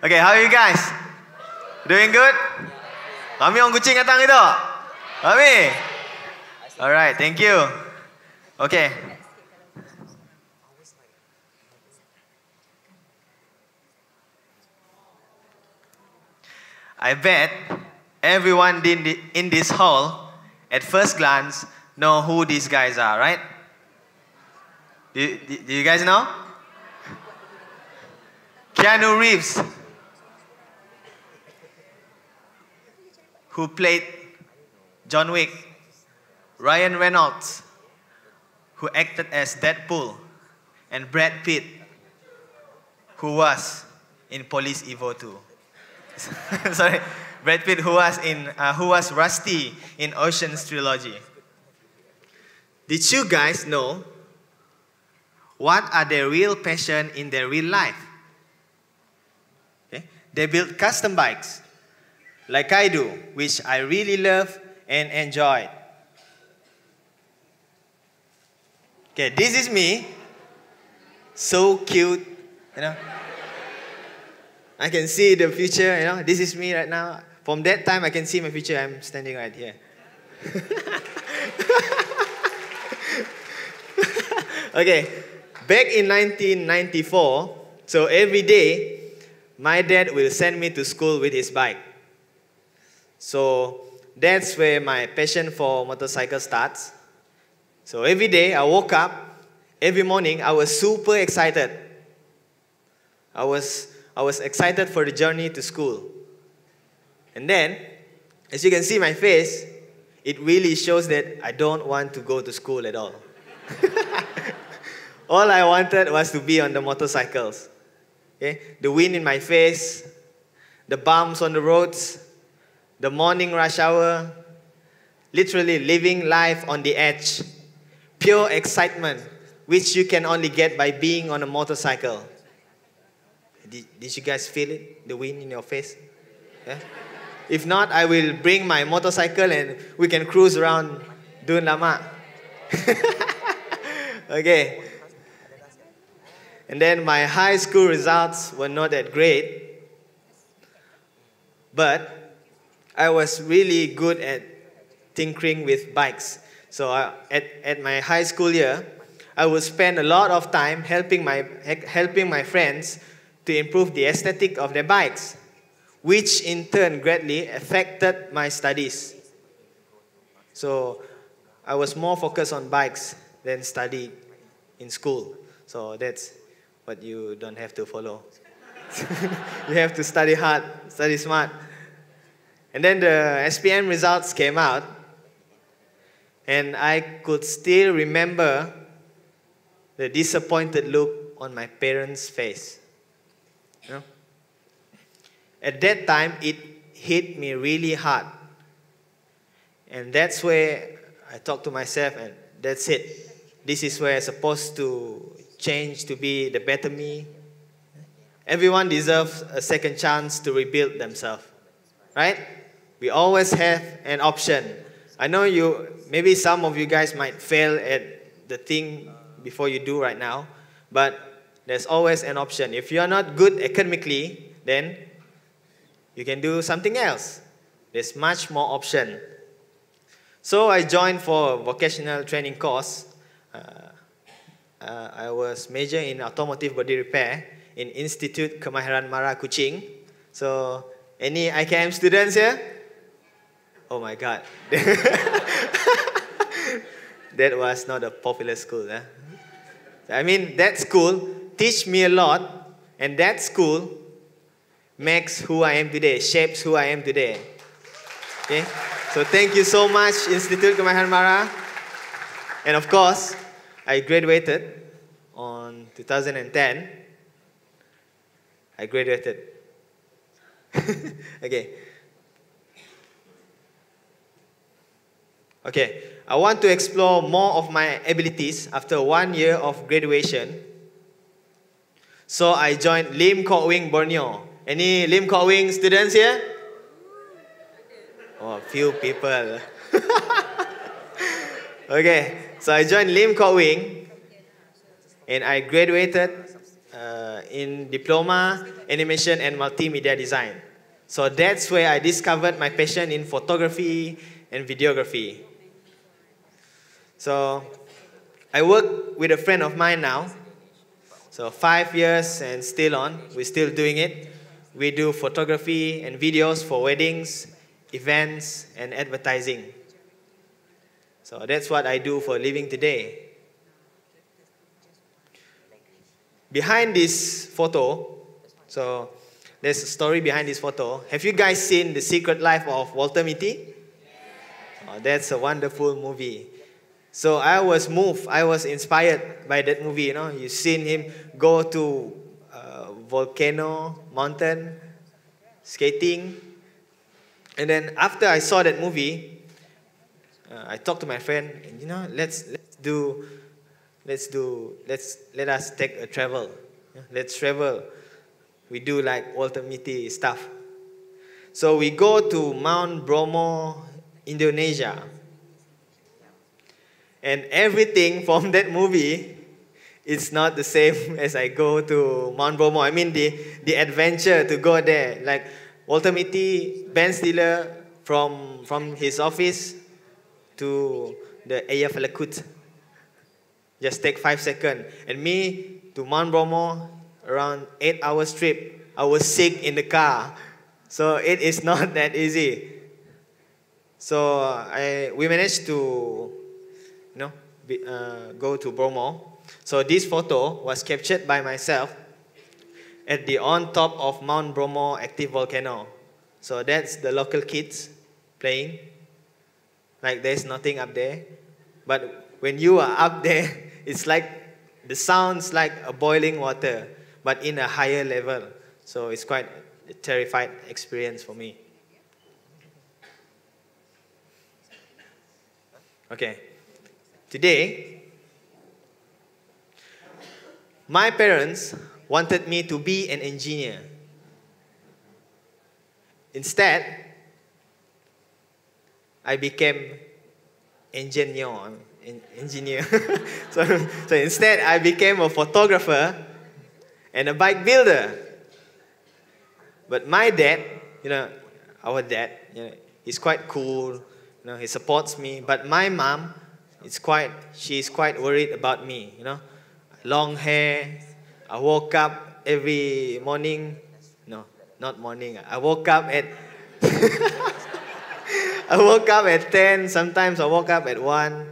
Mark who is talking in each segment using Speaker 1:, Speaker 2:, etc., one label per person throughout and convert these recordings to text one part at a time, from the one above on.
Speaker 1: Okay, how are you guys? Doing good? Kami orang Kuching datang itu? Kami? Alright, thank you. Okay. I bet everyone in this hall, at first glance, know who these guys are, right? Do you guys know? Keanu Reeves, who played John Wick. Ryan Reynolds, who acted as Deadpool. And Brad Pitt, who was in Police Evo 2. Sorry, Brad Pitt, who was Rusty in Ocean's trilogy. Did you guys know what are their real passion in their real life? Okay. They build custom bikes, like I do, which I really love and enjoy. Okay, this is me, so cute, you know. I can see the future, you know. This is me right now. From that time, I can see my future. I'm standing right here. Okay, back in 1994, so every day, my dad will send me to school with his bike. So that's where my passion for motorcycle starts. So every day, I woke up, every morning, I was super excited. I was excited for the journey to school. And then, as you can see my face, it really shows that I don't want to go to school at all. All I wanted was to be on the motorcycles. Okay? The wind in my face, the bumps on the roads, the morning rush hour, literally living life on the edge. Pure excitement, which you can only get by being on a motorcycle. Did you guys feel it? The wind in your face? Yeah? If not, I will bring my motorcycle and we can cruise around Dun Lama. Okay. And then my high school results were not that great. But I was really good at tinkering with bikes. So at my high school year, I would spend a lot of time helping my friends to improve the aesthetic of their bikes, which in turn greatly affected my studies. So I was more focused on bikes than study in school. So that's what you don't have to follow. You have to study hard, study smart. And then the SPM results came out, and I could still remember the disappointed look on my parents' face. You know? At that time, it hit me really hard. And that's where I talked to myself, and that's it. This is where I'm supposed to change to be the better me. Everyone deserves a second chance to rebuild themselves, right? We always have an option. I know maybe some of you guys might fail at the thing before you do right now, but there's always an option. If you're not good academically, then you can do something else. There's much more option. So I joined for a vocational training course. I was majoring in automotive body repair in Institute Kemahiran Mara Kuching. So any IKM students here? Oh my God. That was not a popular school. Huh? I mean, that school teach me a lot, and that school makes who I am today, shapes who I am today. Okay? So thank you so much, Institute Kemahiran Mara. And of course, I graduated on 2010. I graduated. Okay, I want to explore more of my abilities after 1 year of graduation. So I joined Lim Kok Wing Borneo. Any Lim Kok Wing students here? Oh, a few people. Okay, so I joined Lim Kok Wing and I graduated in diploma, animation and multimedia design. So that's where I discovered my passion in photography and videography. So I work with a friend of mine now. So 5 years and still on, we're still doing it. We do photography and videos for weddings, events, and advertising. So that's what I do for a living today. Behind this photo, so there's a story behind this photo. Have you guys seen The Secret Life of Walter Mitty? Oh, that's a wonderful movie. So I was moved, I was inspired by that movie. You know, you've seen him go to Volcano Mountain, skating. And then after I saw that movie, I talked to my friend, and you know, let us take a travel. Let's travel. We do like Walter Mitty stuff. So we go to Mount Bromo, Indonesia. And everything from that movie is not the same as I go to Mount Bromo. I mean the adventure to go there. Like Walter Mitty, Ben Stiller from his office to the Eyjafjallajökull. Just take 5 seconds. And me to Mount Bromo, around 8 hours trip. I was sick in the car. So it is not that easy. So we managed to go to Bromo. So this photo was captured by myself at the on top of Mount Bromo active volcano. So that's the local kids playing. Like there's nothing up there. But when you are up there, it's like the sound's like a boiling water, but in a higher level. So it's quite a terrified experience for me. Okay. Today, my parents wanted me to be an engineer. Instead, I became engineer. So instead, I became a photographer and a bike builder. But my dad, our dad, he's quite cool. He supports me. But my mom, she's quite worried about me. Long hair. I woke up every morning. No, not morning. I woke up at I woke up at 10. Sometimes I woke up at 1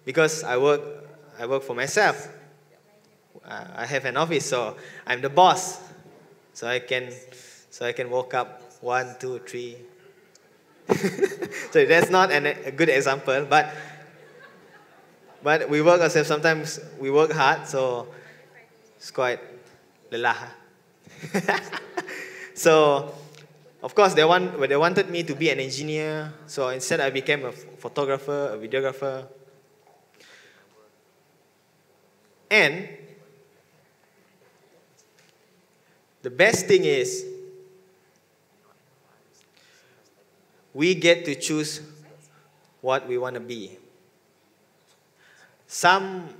Speaker 1: because I work for myself. I have an office, so I'm the boss. So I can wake up 1, 2, 3. So that's not a good example, but we work ourselves. Sometimes we work hard, so it's quite lelah. So, of course, they wanted me to be an engineer. So instead, I became a photographer, a videographer, and the best thing is we get to choose what we want to be. Some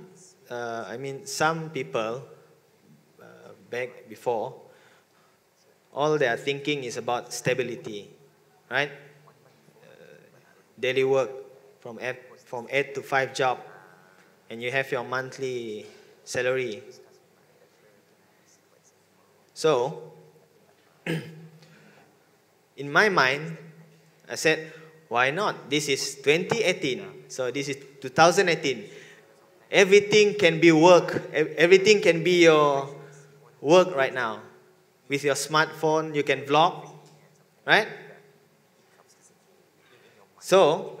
Speaker 1: people back before, all they are thinking is about stability, right? Daily work from 8 to 5 job, and you have your monthly salary. So, in my mind, I said, why not? This is 2018, so this is 2018. Everything can be work. Everything can be your work right now. With your smartphone, you can vlog, right? So,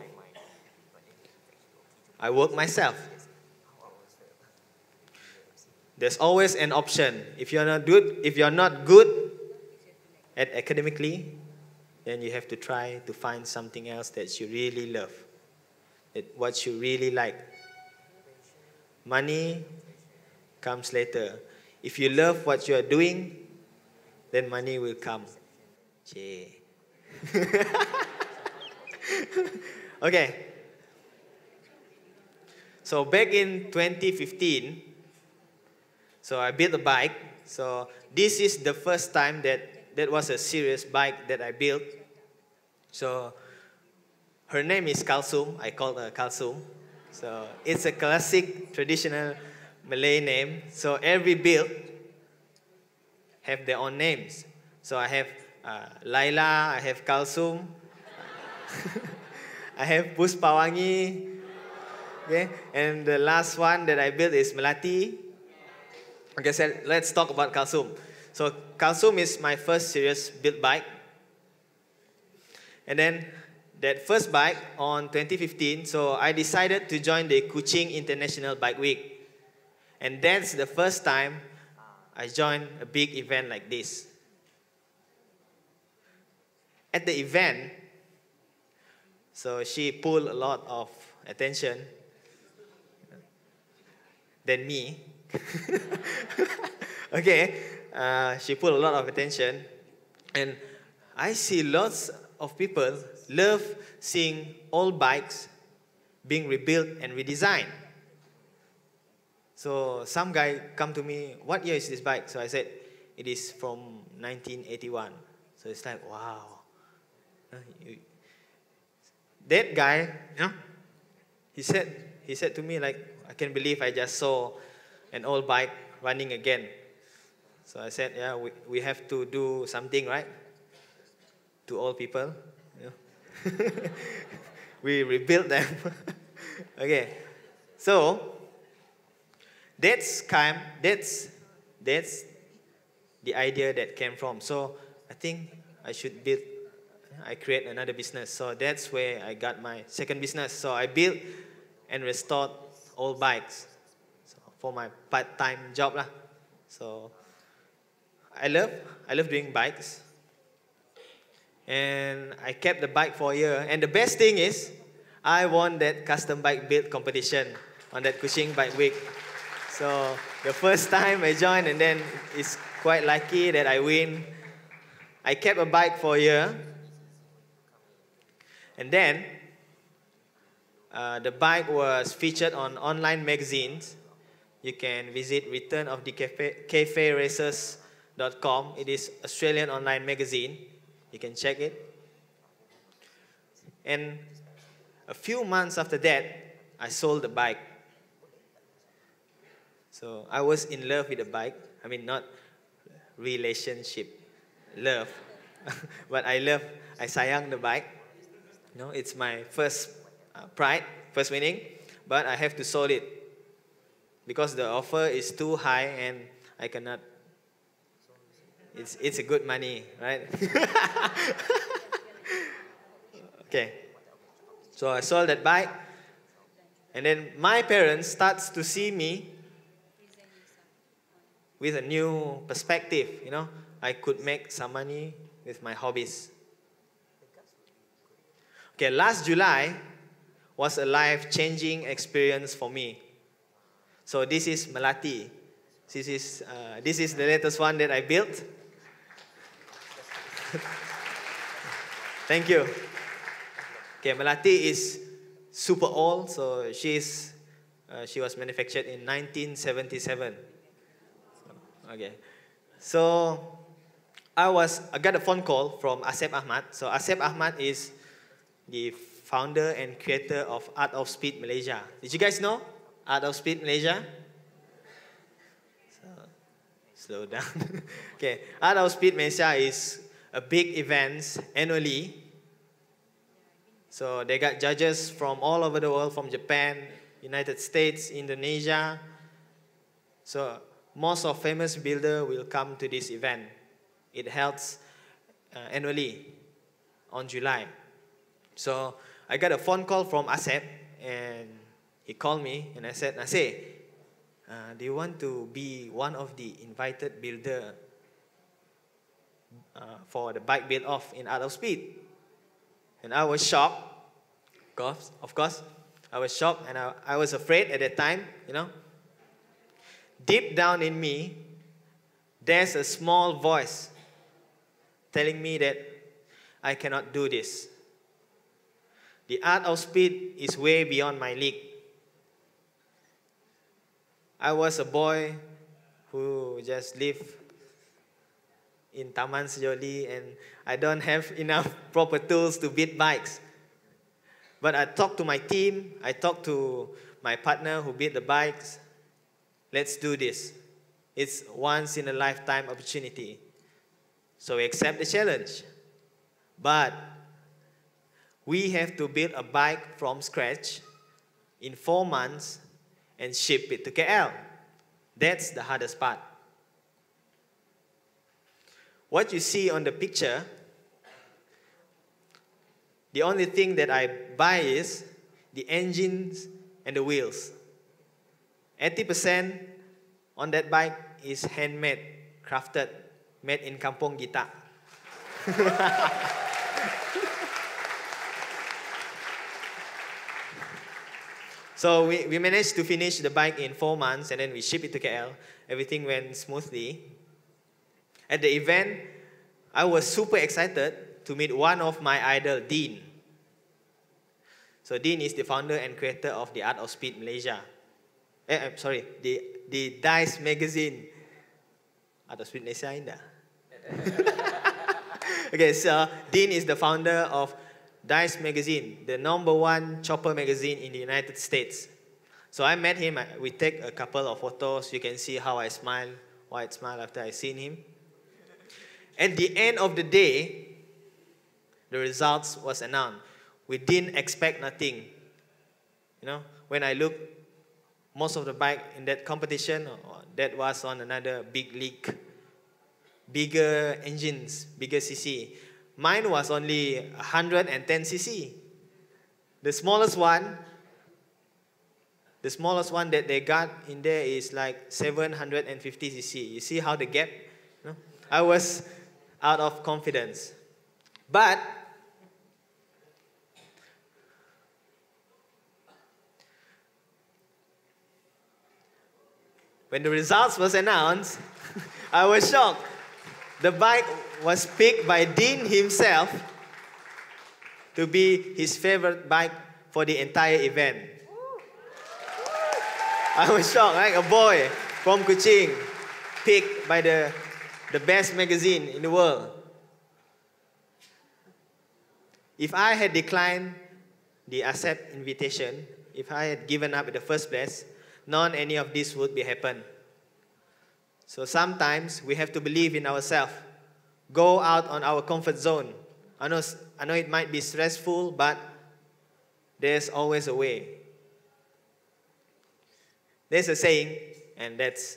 Speaker 1: I work myself. There's always an option. If you're not good at academically, then you have to try to find something else that you really love, what you really like. Money comes later. If you love what you are doing, then money will come. Okay. So back in 2015, so I built a bike. So this is the first time that was a serious bike that I built. So her name is Kalsum. I called her Kalsum. So it's a classic traditional Malay name. So every build have their own names. So I have Laila, I have Kalsum, I have Puspawangi, okay? And the last one that I built is Melati. Okay, so let's talk about Kalsum. So Kalsum is my first serious built bike. And then that first bike on 2015, so I decided to join the Kuching International Bike Week. And that's the first time I joined a big event like this. At the event, so she pulled a lot of attention than me. Okay, she pulled a lot of attention, and I see lots of people love seeing old bikes being rebuilt and redesigned. So some guy come to me, what year is this bike? So I said, it is from 1981. So it's like, wow. That guy, you know, he said to me like, I can't believe I just saw an old bike running again. So I said, yeah, we have to do something, right? To old people. You know? We rebuilt them. Okay. So that's the idea that came from. So I think I create another business. So that's where I got my second business. So I built and restored old bikes, so for my part-time job lah. So I love doing bikes, and I kept the bike for a year. And the best thing is, I won that custom bike build competition on that Kuching Bike Week. So the first time I joined, and then it's quite lucky that I win. I kept a bike for a year, and then the bike was featured on online magazines. You can visit returnofthecaferacers.com. It is Australian online magazine. You can check it. And a few months after that, I sold the bike. So I was in love with the bike. I mean, not relationship, love. But I sayang the bike. You know, it's my first pride, first winning. But I have to sell it because the offer is too high and I cannot. It's a good money, right? Okay. So I sold that bike. And then my parents starts to see me with a new perspective, you know. I could make some money with my hobbies. Okay, last July was a life-changing experience for me. So this is Melati. This is the latest one that I built. Thank you. Okay, Melati is super old, so she was manufactured in 1977. Okay, so I got a phone call from Asep Ahmad. So Asep Ahmad is the founder and creator of Art of Speed Malaysia. Did you guys know Art of Speed Malaysia? So, slow down. Okay, Art of Speed Malaysia is a big event annually. So they got judges from all over the world, from Japan, United States, Indonesia. So most of famous builder will come to this event. It holds annually on July. So I got a phone call from Asep, and he called me, and I said, Nasir, do you want to be one of the invited builder for the bike build off in Art of Speed? And I was shocked, of course. I was shocked, and I was afraid at that time, you know. Deep down in me, there's a small voice telling me that I cannot do this. The Art of Speed is way beyond my league. I was a boy who to just live in Taman Sejoli, and I don't have enough proper tools to build bikes. But I talked to my team, I talked to my partner who built the bikes. Let's do this. It's once in a lifetime opportunity. So we accept the challenge. But we have to build a bike from scratch in 4 months and ship it to KL. That's the hardest part. What you see on the picture, the only thing that I buy is the engines and the wheels. 80% on that bike is handmade, crafted, made in Kampong Gita. So we managed to finish the bike in 4 months, and then we shipped it to KL. Everything went smoothly. At the event, I was super excited to meet one of my idol, Dean. So Dean is the founder and creator of the Art of Speed Malaysia. The Dice magazine. Art of Speed Malaysia indah. Okay, so Dean is the founder of Dice magazine, the #1 chopper magazine in the United States. So I met him, we take a couple of photos. You can see how I smile, wide smile after I seen him. At the end of the day, the results was announced. We didn't expect nothing. You know, when I look, most of the bike in that competition, that was on another big league, bigger engines, bigger cc. Mine was only 110 cc. The smallest one that they got in there is like 750 cc. You see how the gap? You know? I was out of confidence. But when the results was announced, I was shocked. The bike was picked by Dean himself to be his favorite bike for the entire event. I was shocked, right? A boy from Kuching picked by the best magazine in the world. If I had declined the accept invitation, if I had given up in the first place, none any of this would be happen. So sometimes we have to believe in ourselves. Go out on our comfort zone. I know it might be stressful, but there's always a way. There's a saying, and that's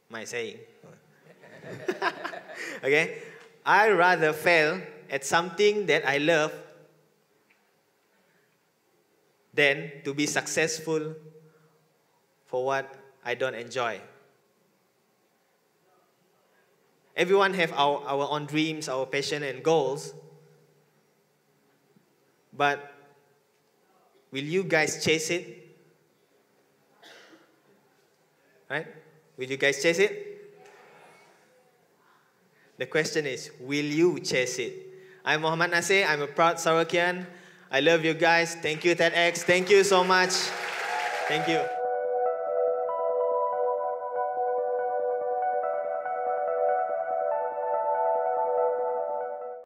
Speaker 1: my saying. Okay? I'd rather fail at something that I love than to be successful for what I don't enjoy. Everyone have our own dreams, our passion and goals. But will you guys chase it? Right? Will you guys chase it? The question is, will you chase it? I'm Muhammad Nasir. I'm a proud Sarawakian. I love you guys. Thank you, TEDx. Thank you so much. Thank you.